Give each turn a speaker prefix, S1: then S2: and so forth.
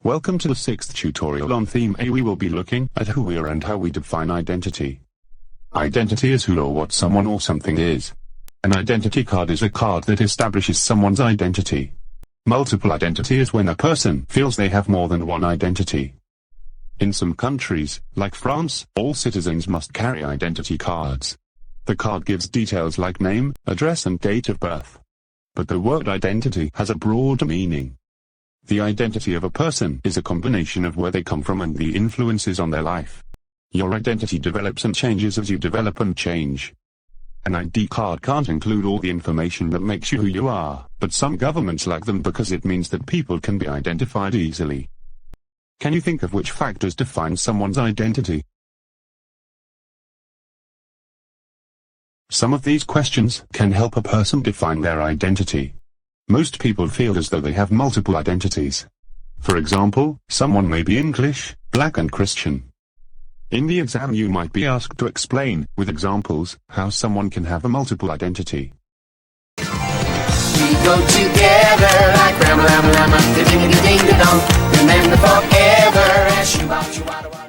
S1: Welcome to the 6th tutorial on Theme A. We will be looking at who we are and how we define identity. Identity is who or what someone or something is. An identity card is a card that establishes someone's identity. Multiple identity is when a person feels they have more than one identity. In some countries, like France, all citizens must carry identity cards. The card gives details like name, address and date of birth. But the word identity has a broader meaning. The identity of a person is a combination of where they come from and the influences on their life. Your identity develops and changes as you develop and change. An ID card can't include all the information that makes you who you are, but some governments like them because it means that people can be identified easily. Can you think of which factors define someone's identity? Some of these questions can help a person define their identity. Most people feel as though they have multiple identities. For example, someone may be English, black and Christian. In the exam you might be asked to explain, with examples, how someone can have a multiple identity.
S2: We go together like ram ram ram, ding ding ding ding dong, remember forever as you